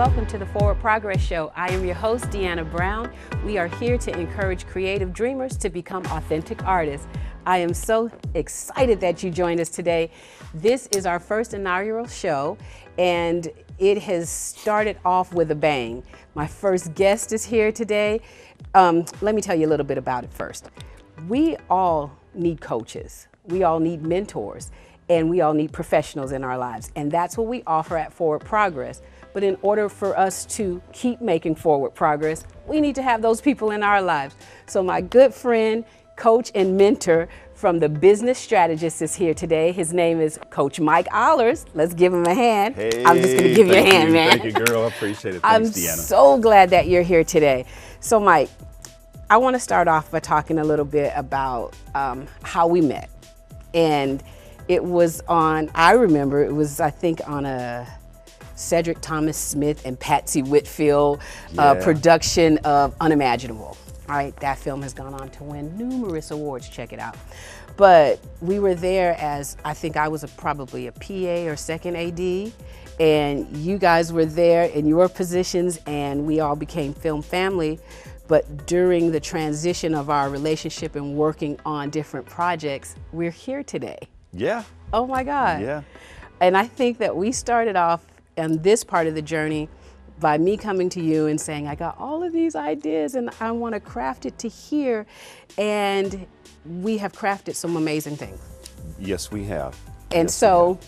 welcome to the Foward Progress Show. I am your host, Deanna Brown. We are here to encourage creative dreamers to become authentic artists. I am so excited that you joined us today. This is our first inaugural show, and it has started off with a bang. My first guest is here today. Let me tell you a little bit about it first. We all need coaches. We all need mentors, and we all need professionals in our lives. And that's what we offer at Foward Progress. But in order for us to keep making forward progress, we need to have those people in our lives. So my good friend, coach, and mentor from the Business Strategist is here today. His name is Coach Mike Ahlers. Let's give him a hand. Hey, I'm just gonna give you a hand, man. Thank you, girl. I appreciate it. Thanks, Deanna. I'm so glad that you're here today. So Mike, I wanna start off by talking a little bit about how we met. And it was on, I remember, it was, I think, on a Cedric Thomas Smith and Patsy Whitfield production of Unimaginable. All right, that film has gone on to win numerous awards, check it out. But we were there as, I think I was probably a PA or second AD, and you guys were there in your positions, and we all became film family. But during the transition of our relationship and working on different projects, we're here today. Yeah. Oh my God. Yeah. And I think that we started off on this part of the journey by me coming to you and saying, I got all of these ideas and I want to craft it to here. And we have crafted some amazing things. Yes, we have. And yes, so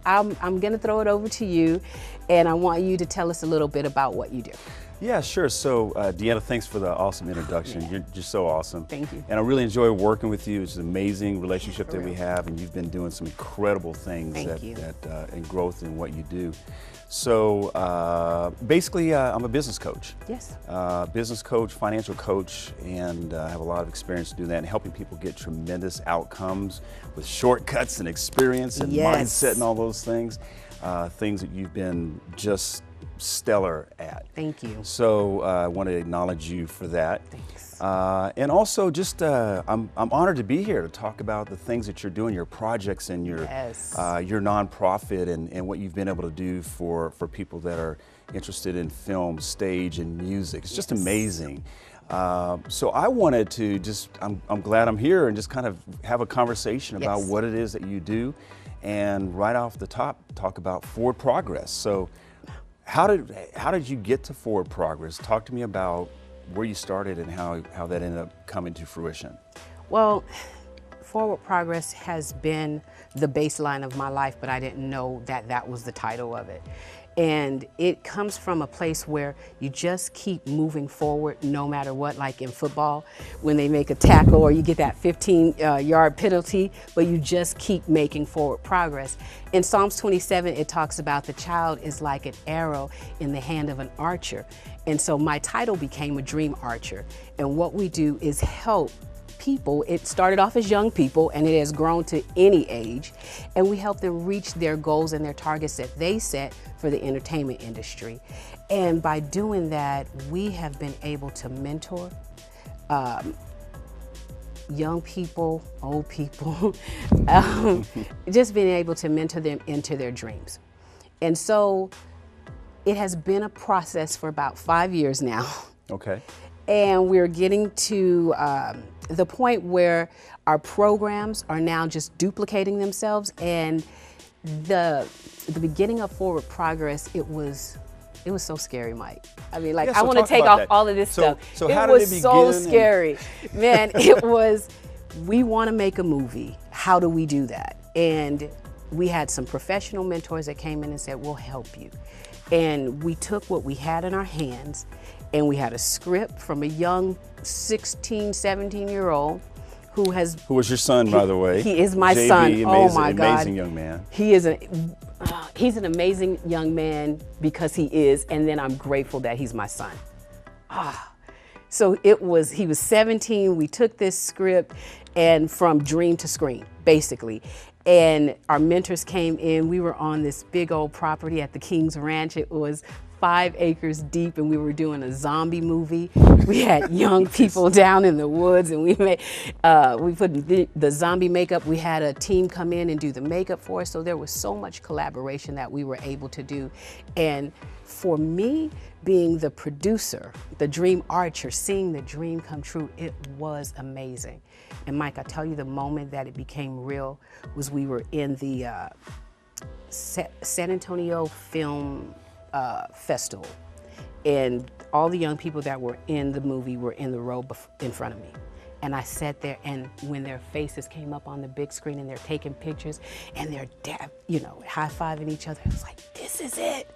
I'm going to throw it over to you, and I want you to tell us a little bit about what you do. Yeah, sure. So, Deanna, thanks for the awesome introduction. Yeah. You're so awesome. Thank you. And I really enjoy working with you. It's an amazing relationship that we have, and you've been doing some incredible things and growth in what you do. So, basically, I'm a business coach. Yes. Business coach, financial coach, and I have a lot of experience doing that and helping people get tremendous outcomes with shortcuts and experience and mindset and all those things. Things that you've been just stellar at. Thank you. So I want to acknowledge you for that. Thanks. And also just, I'm honored to be here to talk about the things that you're doing, your projects and your nonprofit and what you've been able to do for people that are interested in film, stage, and music. It's just amazing. So I wanted to just, I'm glad I'm here and just kind of have a conversation about what it is that you do, and right off the top, talk about Foward Progress. So how did you get to Foward Progress? Talk to me about where you started and how that ended up coming to fruition. Well, Foward Progress has been the baseline of my life, but I didn't know that that was the title of it. And it comes from a place where you just keep moving forward no matter what, like in football, when they make a tackle or you get that 15-yard penalty, but you just keep making forward progress. In Psalms 27, it talks about the child is like an arrow in the hand of an archer. And so my title became a dream archer. And what we do is help people. It started off as young people, and it has grown to any age, and we help them reach their goals and their targets that they set for the entertainment industry. And by doing that, we have been able to mentor young people, old people, just being able to mentor them into their dreams. And so it has been a process for about 5 years now. Okay. And we're getting to the point where our programs are now just duplicating themselves. And the beginning of Foward Progress, it was so scary, Mike. I mean, like, I want to take off all of this stuff. So it was so scary. Man, it was, we want to make a movie. How do we do that? And we had some professional mentors that came in and said, we'll help you. And we took what we had in our hands, and we had a script from a young 16, 17-year-old who was your son, by the way. He is my son. Oh my God. Amazing young man. He's an amazing young man because he is, and then I'm grateful that he's my son. So he was 17, we took this script, and from dream to screen, basically. And our mentors came in. We were on this big old property at the King's Ranch. It was 5 acres deep, and we were doing a zombie movie. We had young people down in the woods, and we put the zombie makeup. We had a team come in and do the makeup for us. So there was so much collaboration that we were able to do. And for me, being the producer, the dream archer, seeing the dream come true, it was amazing. And Mike, I tell you, the moment that it became real was we were in the San Antonio Film Festival, and all the young people that were in the movie were in the row in front of me. And I sat there, and when their faces came up on the big screen and they're taking pictures and they're high-fiving each other, I was like, this is it.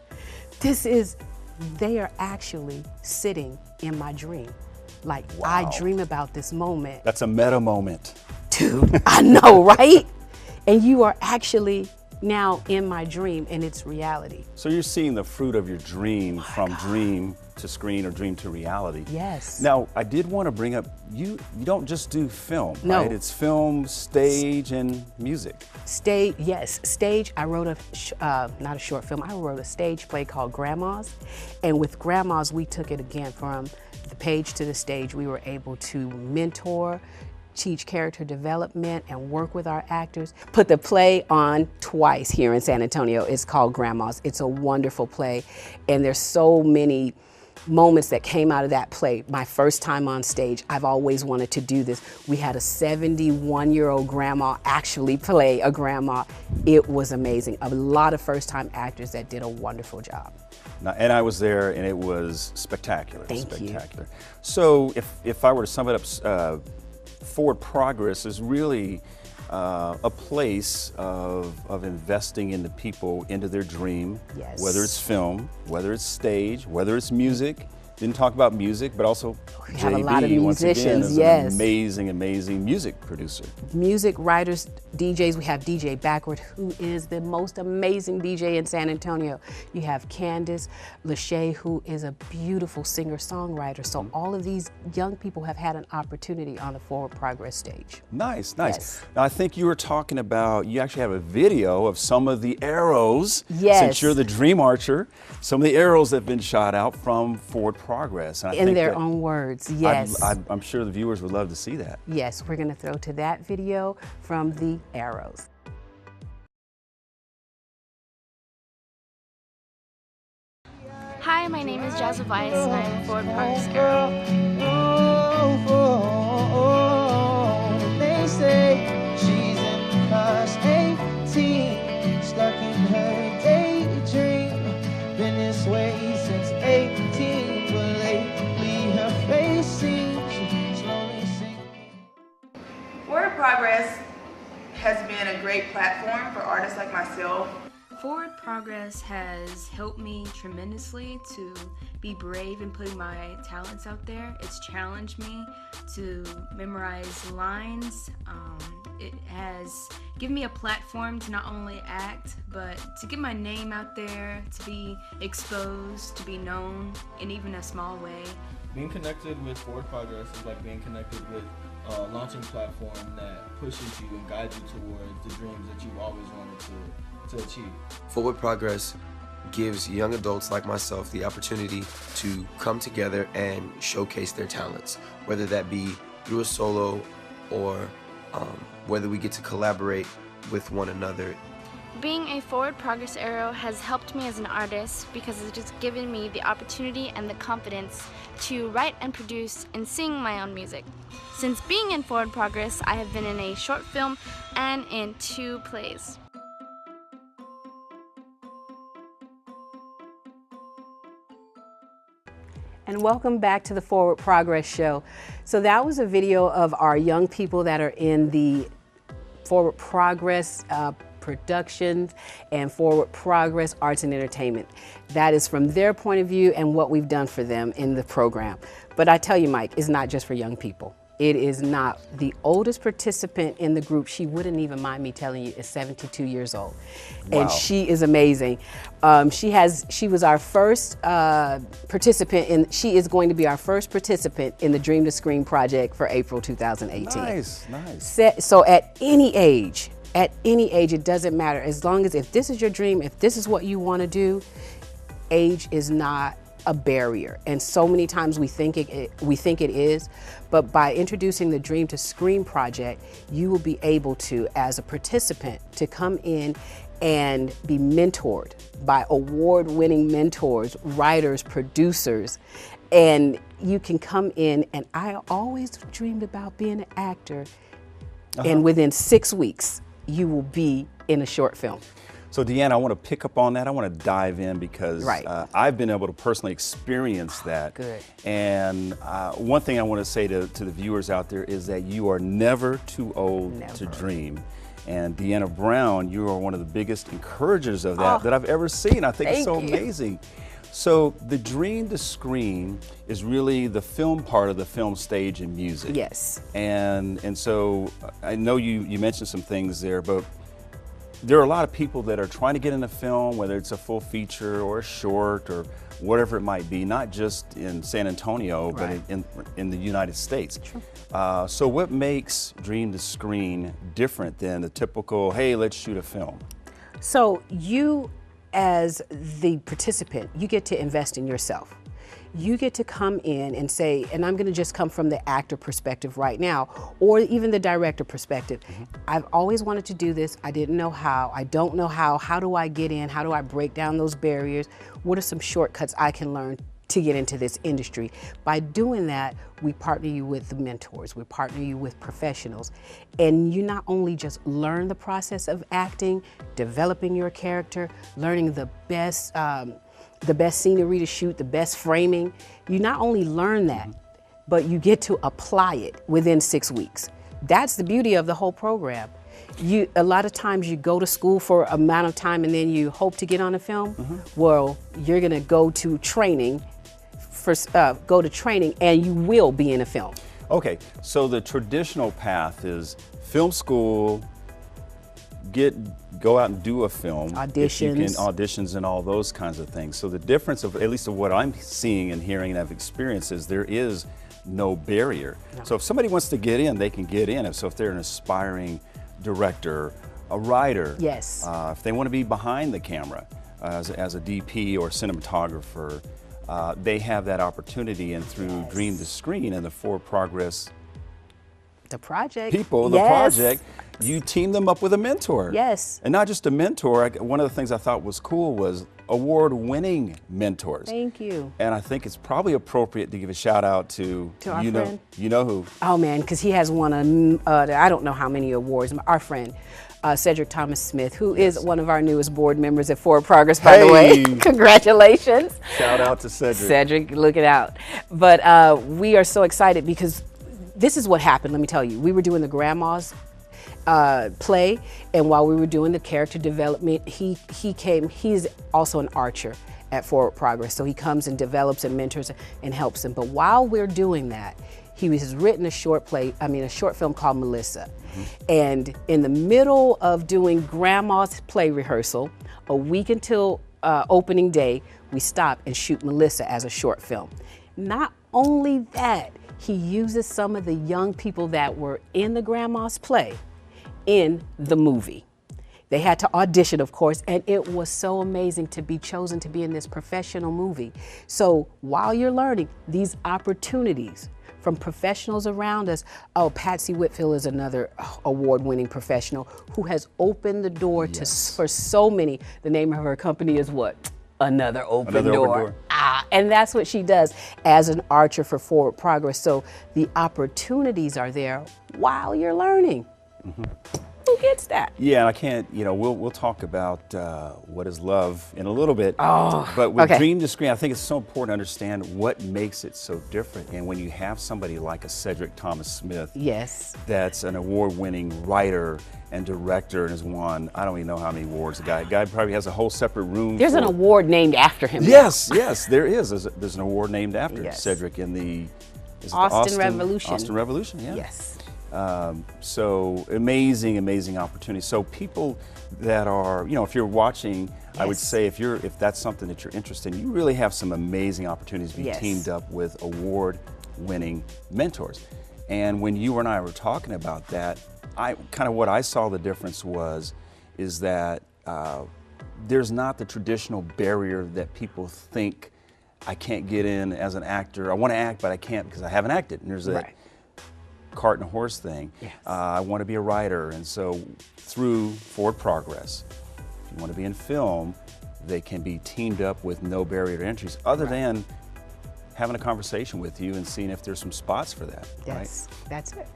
They are actually sitting in my dream. Like, wow. I dream about this moment. That's a meta moment. Dude, I know, right? And you are actually now in my dream, and it's reality. So you're seeing the fruit of your dream from dream to screen or dream to reality. Yes. Now, I did want to bring up, you don't just do film, no. Right? It's film, stage, and music. Stage, yes. Stage, I wrote not a short film, I wrote a stage play called Grandma's. And with Grandma's, we took it again from the page to the stage. We were able to mentor, teach character development, and work with our actors. Put the play on twice here in San Antonio. It's called Grandma's. It's a wonderful play, and there's so many moments that came out of that play. My first time on stage, I've always wanted to do this. We had a 71-year-old grandma actually play a grandma. It was amazing. A lot of first-time actors that did a wonderful job. Now, and I was there, and it was spectacular. Thank you. So if I were to sum it up, Foward Progress is really a place of investing in the people, into their dream, yes. Whether it's film, whether it's stage, whether it's music. Didn't talk about music, but also we have a lot of musicians, once again, is yes. an amazing music producer. Music writers, DJs, we have DJ Backward, who is the most amazing DJ in San Antonio. You have Candace Lachey, who is a beautiful singer-songwriter. So all of these young people have had an opportunity on the Foward Progress stage. Nice. Yes. Now I think you were talking about, you actually have a video of some of the arrows, yes. Since you're the dream archer, some of the arrows that have been shot out from Foward Progress. And in their own words, yes. I'm sure the viewers would love to see that. Yes, we're going to throw to that video from the arrows. Hi, my name is Jazza Weiss, and I am a Foward Progress Arrow. They say she's in class 18, stuck in her daydream. Been this way since 18, but lately her face seems slowly sinking. Foward Progress has been a great platform for artists like myself. Foward Progress has helped me tremendously to be brave in putting my talents out there. It's challenged me to memorize lines. It has given me a platform to not only act, but to get my name out there, to be exposed, to be known in even a small way. Being connected with Foward Progress is like being connected with a launching platform that pushes you and guides you towards the dreams that you've always wanted to achieve. Foward Progress gives young adults like myself the opportunity to come together and showcase their talents, whether that be through a solo or whether we get to collaborate with one another. Being a Foward Progress Arrow has helped me as an artist because it has given me the opportunity and the confidence to write and produce and sing my own music. Since being in Foward Progress, I have been in a short film and in 2 plays. And welcome back to the Foward Progress Show. So that was a video of our young people that are in the Foward Progress Productions and Foward Progress Arts and Entertainment. That is from their point of view and what we've done for them in the program. But I tell you, Mike, it's not just for young people. It is not. The oldest participant in the group, she wouldn't even mind me telling you, is 72 years old. Wow. And she is amazing. She was our first participant, she is going to be our first participant in the Dream to Screen project for April 2018. Nice. So at any age, it doesn't matter. As long as if this is your dream, if this is what you want to do, age is not a barrier, and so many times we think it is, but by introducing the Dream to Screen project, you will be able to, as a participant, to come in and be mentored by award-winning mentors, writers, producers, and you can come in, and I always dreamed about being an actor, and within 6 weeks, you will be in a short film. So Deanna, I want to pick up on that. I want to dive in because I've been able to personally experience that. Good. And one thing I want to say to the viewers out there is that you are never too old to dream. And Deanna Brown, you are one of the biggest encouragers of that I've ever seen. I think it's so amazing. So the Dream to Screen is really the film part of the film stage and music. Yes. And so I know you mentioned some things there, but there are a lot of people that are trying to get into film, whether it's a full feature or a short or whatever it might be, not just in San Antonio, but in the United States. True. So what makes Dream to Screen different than the typical, hey, let's shoot a film? So you, as the participant, you get to invest in yourself. You get to come in and say, and I'm going to just come from the actor perspective right now, or even the director perspective. I've always wanted to do this. I didn't know how. I don't know how. How do I get in? How do I break down those barriers? What are some shortcuts I can learn to get into this industry? By doing that, we partner you with the mentors. We partner you with professionals. And you not only just learn the process of acting, developing your character, learning the best scenery to shoot, the best framing. You not only learn that, but you get to apply it within 6 weeks. That's the beauty of the whole program. A lot of times you go to school for an amount of time and then you hope to get on a film. Well, you're gonna go to training, and you will be in a film. Okay, so the traditional path is film school, go out and do a film. Auditions and all those kinds of things. So the difference of, at least of what I'm seeing and hearing and have experienced, is there is no barrier. No. So if somebody wants to get in, they can get in. So if they're an aspiring director, a writer, if they want to be behind the camera as a DP or cinematographer, they have that opportunity. And through Dream to Screen and the Foward Progress project, you team them up with a mentor. Yes. And not just a mentor. One of the things I thought was cool was award-winning mentors. Thank you. And I think it's probably appropriate to give a shout out to our friend. You know who? Oh man, because he has won I don't know how many awards. Our friend, Cedric Thomas Smith, who is one of our newest board members at Foward Progress, by the way. Congratulations. Shout out to Cedric. Cedric, look it out. But we are so excited because this is what happened, let me tell you. We were doing the Grandma's play, and while we were doing the character development, he's also an archer at Foward Progress, so he comes and develops and mentors and helps them. But while we're doing that, he has written a short film called Melissa. And in the middle of doing Grandma's play rehearsal, a week until opening day, we stop and shoot Melissa as a short film. Not only that, he uses some of the young people that were in the Grandma's play in the movie. They had to audition, of course, and it was so amazing to be chosen to be in this professional movie. So while you're learning these opportunities from professionals around us, Patsy Whitfield is another award-winning professional who has opened the door for so many. The name of her company is what? Another open door. And that's what she does as an archer for Foward Progress. So the opportunities are there while you're learning. Who gets that? Yeah, and I can't, we'll talk about what is love in a little bit. But with Dream to Screen, I think it's so important to understand what makes it so different. And when you have somebody like a Cedric Thomas Smith, that's an award-winning writer and director and has won, I don't even know how many awards. The guy probably has a whole separate room. There's an award named after him. Yes, there is. There's an award named after Cedric in the Austin Revolution. Austin Revolution, yeah. Yes. So amazing opportunity. So people that are, if you're watching, I would say if that's something that you're interested in, you really have some amazing opportunities to be teamed up with award-winning mentors. And when you and I were talking about that, what I saw the difference is that there's not the traditional barrier that people think I can't get in as an actor. I want to act, but I can't because I haven't acted. And there's that cart and horse thing. Yes. I want to be a writer, and so through Foward Progress, if you want to be in film, they can be teamed up with no barrier to entries other than having a conversation with you and seeing if there's some spots for that. Yes, that's it.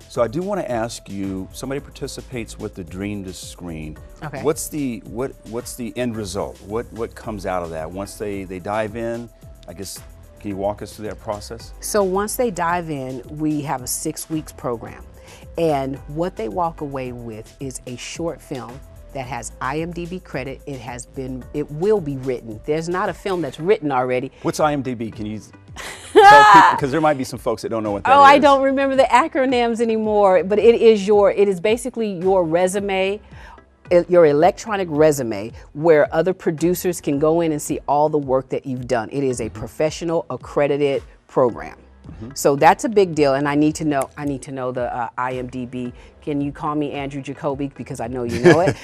So I do want to ask you, somebody participates with the Dream to Screen. Okay. What's the end result? What comes out of that? Once they dive in, I guess, can you walk us through that process? So once they dive in, we have a 6 weeks program. And what they walk away with is a short film that has IMDb credit. It will be written. There's not a film that's written already. What's IMDb? Can you tell people, because there might be some folks that don't know what that is. I don't remember the acronyms anymore, but it is basically your resume, your electronic resume, where other producers can go in and see all the work that you've done. It is a professional accredited program. So that's a big deal, and I need to know the IMDb. Can you call me Andrew Jacoby, because I know you know it.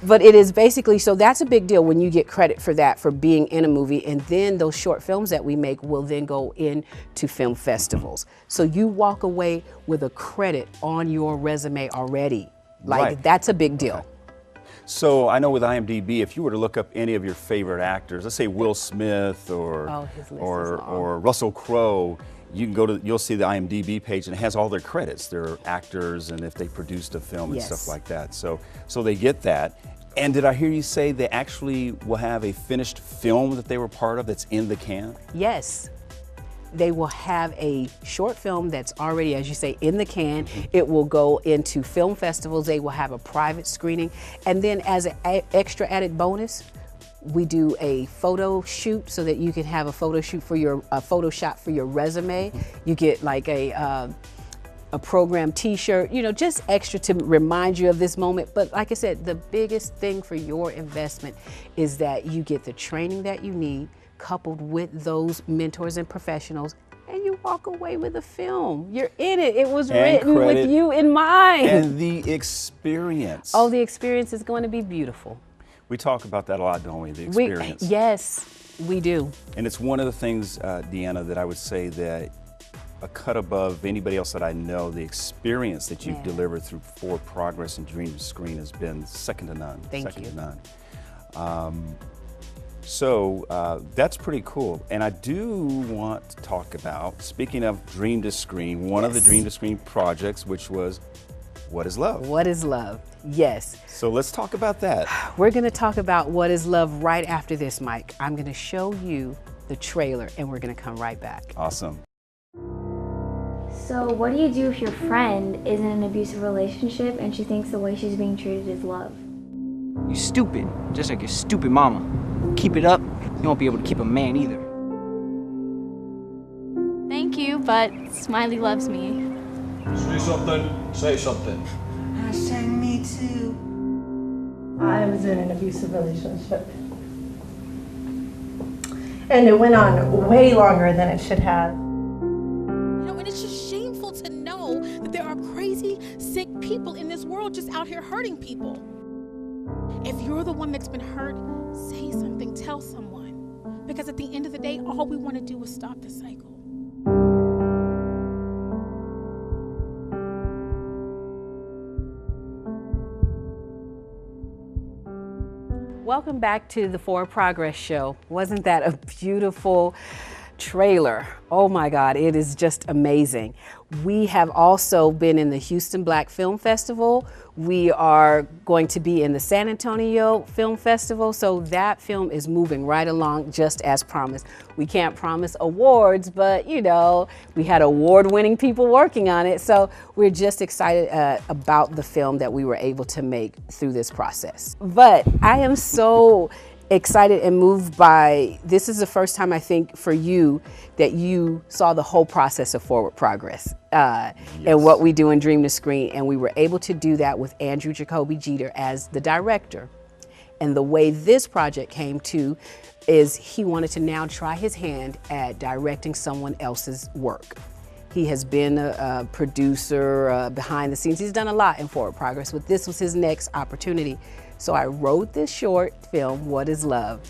But it is basically, so that's a big deal when you get credit for that, for being in a movie, and then those short films that we make will then go into film festivals. So you walk away with a credit on your resume already. Like, that's a big deal. Okay. So I know with IMDb, if you were to look up any of your favorite actors, let's say Will Smith or Russell Crowe, you'll see the IMDb page, and it has all their credits. They're actors, and if they produced a film and stuff like that. So they get that. And did I hear you say they actually will have a finished film that they were part of that's in the can? Yes. They will have a short film that's already, as you say, in the can. It will go into film festivals. They will have a private screening. And then as an extra added bonus, we do a photo shoot so that you can have a photo shoot for a photo shot for your resume. You get like a program t-shirt, just extra to remind you of this moment. But like I said, the biggest thing for your investment is that you get the training that you need, coupled with those mentors and professionals, and you walk away with a film. You're in it. It was written with you in mind. And the experience. Oh, the experience is going to be beautiful. We talk about that a lot, don't we? The experience. Yes, we do. And it's one of the things, Deanna, that I would say that a cut above anybody else that I know, the experience that you've delivered through Foward Progress and Dream to Screen has been second to none. Thank you. To none. So that's pretty cool. And I do want to talk about, speaking of Dream to Screen, one of the Dream to Screen projects, which was What is Love? What is Love? Yes. So let's talk about that. We're going to talk about What is Love right after this, Mike. I'm going to show you the trailer, and we're going to come right back. Awesome. So what do you do if your friend is in an abusive relationship and she thinks the way she's being treated is love? You stupid, just like your stupid mama. Keep it up, you won't be able to keep a man either. Thank you, but Smiley loves me. Say something, say something. Hashtag me too. I was in an abusive relationship. And it went on way longer than it should have. And it's just shameful to know that there are crazy, sick people in this world just out here hurting people. If you're the one that's been hurt, say something, tell someone. Because at the end of the day, all we want to do is stop the cycle. Welcome back to the Foward Progress Show. Wasn't that a beautiful trailer? Oh my God, it is just amazing. We have also been in the Houston Black Film Festival. We are going to be in the San Antonio Film Festival. So that film is moving right along just as promised. We can't promise awards, but we had award-winning people working on it. So we're just excited about the film that we were able to make through this process. But I am so excited and moved by, this is the first time I think for you that you saw the whole process of Foward Progress and what we do in Dream to Screen, and we were able to do that with Andrew Jacoby Jeter as the director. And the way this project came to is he wanted to now try his hand at directing someone else's work. He has been a producer behind the scenes. He's done a lot in Forward Progress, but this was his next opportunity. So I wrote this short film, What is Love?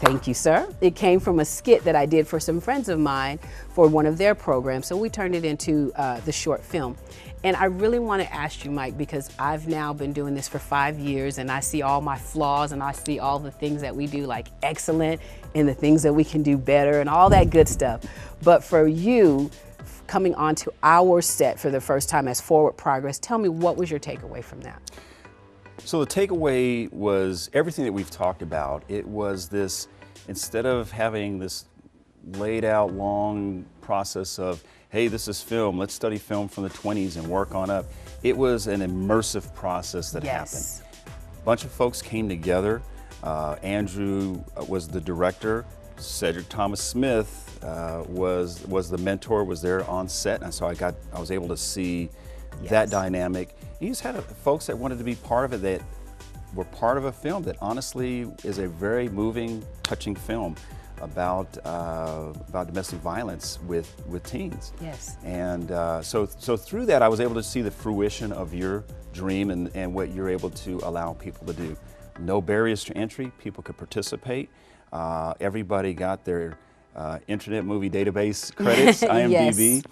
Thank you, sir. It came from a skit that I did for some friends of mine for one of their programs, so we turned it into the short film. And I really want to ask you, Mike, because I've now been doing this for 5 years and I see all my flaws and I see all the things that we do like excellent and the things that we can do better and all that good stuff. But for you, coming onto our set for the first time as Forward Progress, tell me, what was your takeaway from that? So the takeaway was everything that we've talked about. It was this, instead of having this laid out long process of, hey, this is film, let's study film from the 20s and work on up. It was an immersive process that happened. A bunch of folks came together. Andrew was the director. Cedric Thomas Smith was the mentor, was there on set, and so I was able to see that dynamic. You just had folks that wanted to be part of it, that were part of a film that honestly is a very moving, touching film about domestic violence with teens. Yes. And so through that, I was able to see the fruition of your dream and what you're able to allow people to do. No barriers to entry, people could participate. Everybody got their Internet Movie Database credits, IMDb. Yes.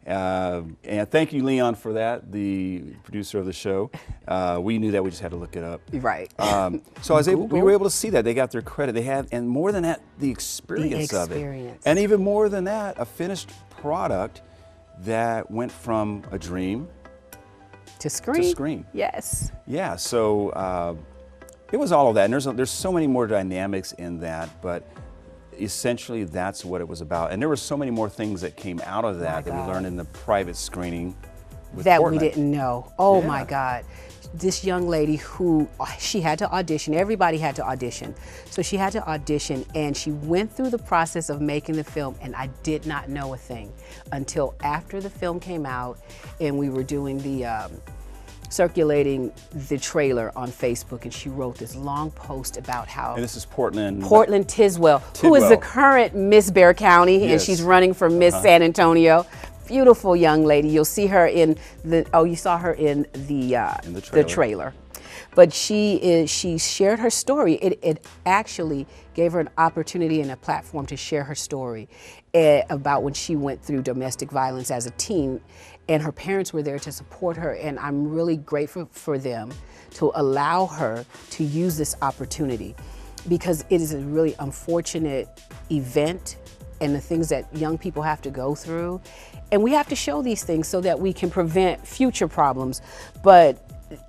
And thank you, Leon, for that, the producer of the show. We knew that, we just had to look it up. Right. So we were able to see that. They got their credit. They had, and more than that, the experience of it. And even more than that, a finished product that went from a dream to screen. To screen. Yes. Yeah, so it was all of that. And there's so many more dynamics in that, but essentially that's what it was about. And there were so many more things that came out of that that we learned in the private screening with that Portland. We didn't know. Oh my God. This young lady who, she had to audition, everybody had to audition. So she had to audition and she went through the process of making the film, and I did not know a thing until after the film came out and we were doing the circulating the trailer on Facebook, and she wrote this long post about how— and this is Portland Tiswell, who is the current Miss Bexar County, and she's running for Miss San Antonio. Beautiful young lady. You'll see her in the— oh, you saw her in the trailer. But she shared her story. It actually gave her an opportunity and a platform to share her story about when she went through domestic violence as a teen, and her parents were there to support her, and I'm really grateful for them to allow her to use this opportunity, because it is a really unfortunate event and the things that young people have to go through, and we have to show these things so that we can prevent future problems. But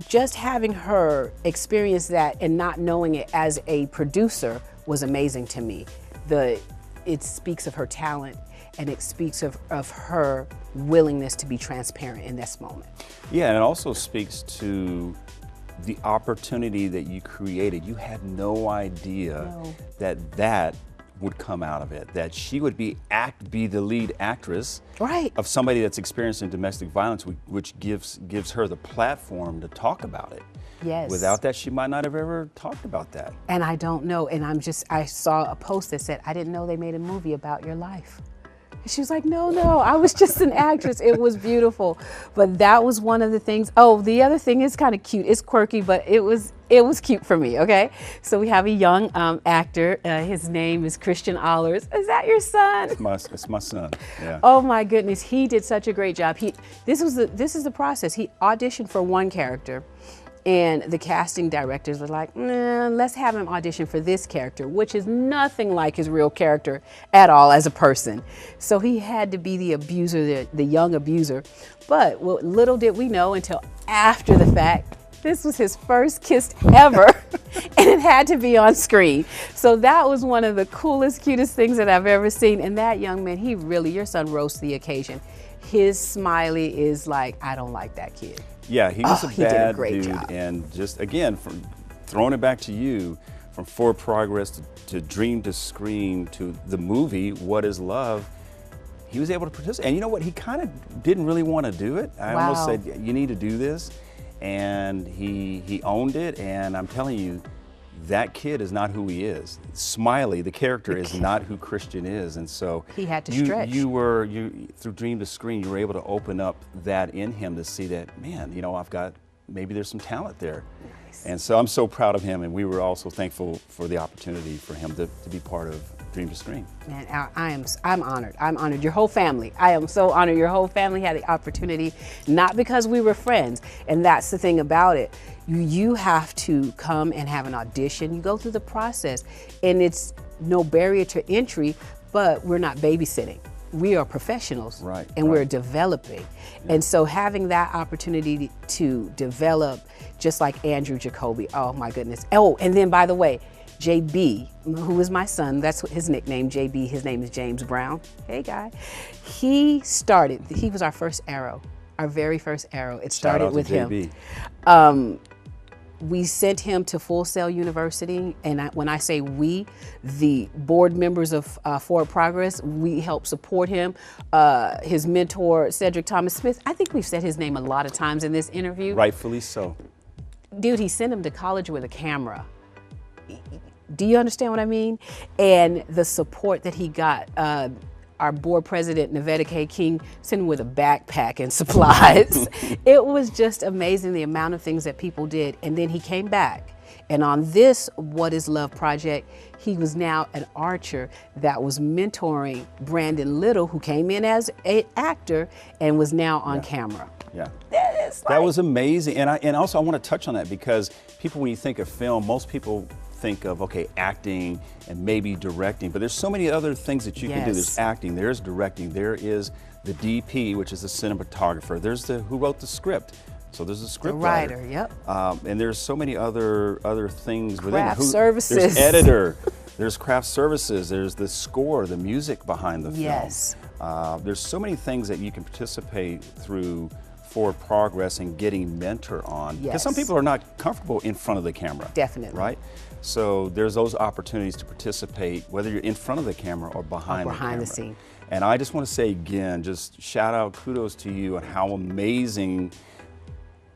just having her experience that and not knowing it as a producer was amazing to me. It speaks of her talent, and it speaks of her willingness to be transparent in this moment. Yeah, and it also speaks to the opportunity that you created. You had no idea that would come out of it, that she would be the lead actress of somebody that's experiencing domestic violence, which gives her the platform to talk about it. Yes. Without that, she might not have ever talked about that. And I don't know, and I saw a post that said, I didn't know they made a movie about your life. And she was like, no, I was just an actress. It was beautiful. But that was one of the things. Oh, the other thing is kind of cute. It's quirky, but it was cute for me, okay? So we have a young actor. His name is Christian Ahlers. Is that your son? It's my son, yeah. Oh my goodness, he did such a great job. This is the process. He auditioned for one character, and the casting directors were like, let's have him audition for this character, which is nothing like his real character at all as a person. So he had to be the abuser, the young abuser. But little did we know until after the fact, this was his first kiss ever, and it had to be on screen. So that was one of the coolest, cutest things that I've ever seen. And that young man, your son rose to the occasion. His smiley is like, I don't like that kid. Yeah, he was a bad dude, job. And just again, from throwing it back to you, from Forward Progress to Dream to Screen to the movie What Is Love, he was able to participate. And you know what? He kind of didn't really want to do it. I almost said, you need to do this, and he owned it. And I'm telling you, that kid is not who he is. Smiley, the character, is not who Christian is, and so he had to stretch. Through Dream to Screen, you were able to open up that in him to see that, man, you know, maybe there's some talent there. Nice. And so I'm so proud of him, and we were also thankful for the opportunity for him to be part of Dream to Screen. Man, I'm honored. I'm honored. Your whole family. I am so honored. Your whole family had the opportunity, not because we were friends, and that's the thing about it. You have to come and have an audition. You go through the process, and it's no barrier to entry, but we're not babysitting. We are professionals, right, and we're developing. Yeah. And so having that opportunity to develop, just like Andrew Jacoby, oh my goodness. Oh, and then by the way, JB, who is my son, that's his nickname, JB, his name is James Brown. Hey guy. He was our first arrow, our very first arrow. It started with him. We sent him to Full Sail University, and when I say we, the board members of Foward Progress, we helped support him. His mentor, Cedric Thomas Smith, I think we've said his name a lot of times in this interview. Rightfully so. Dude, he sent him to college with a camera. Do you understand what I mean? And the support that he got, our board president, Nevada K. King, sent him with a backpack and supplies. It was just amazing the amount of things that people did. And then he came back. And on this What is Love project, he was now an archer that was mentoring Brandon Little, who came in as an actor and was now on camera. Yeah. That was amazing. And also I want to touch on that, because people, when you think of film, most people think of, okay, acting and maybe directing, but there's so many other things that you can do. There's acting, there's directing, there is the DP, which is the cinematographer, there's who wrote the script. So there's a script writer, yep. And there's so many other things within craft services. There's editor, there's craft services, there's the score, the music behind the film. Yes. There's so many things that you can participate through Foward Progress and getting mentor on. Because some people are not comfortable in front of the camera. Definitely. Right? So there's those opportunities to participate, whether you're in front of the camera or behind the scene. And I just want to say again, just shout out, kudos to you on how amazing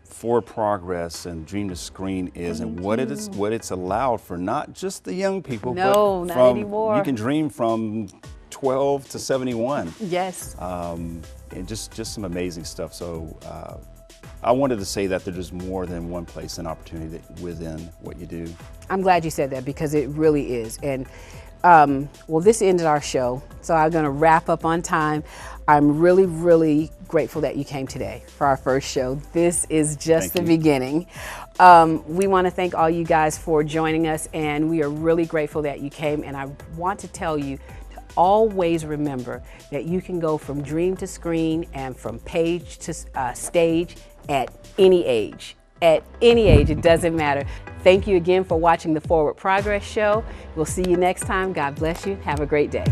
Foward Progress and Dream to Screen is, and what it's allowed for not just the young people, but not anymore. You can dream from 12 to 71. Yes. And just some amazing stuff. So I wanted to say that there's more than one place and opportunity within what you do. I'm glad you said that, because it really is. And well, this ended our show, so I'm going to wrap up on time. I'm really, really grateful that you came today for our first show. This is just the beginning. We want to thank all you guys for joining us, and we are really grateful that you came. And I want to tell you to always remember that you can go from dream to screen and from page to stage at any age. At any age, it doesn't matter. Thank you again for watching the Foward Progress Show. We'll see you next time. God bless you. Have a great day.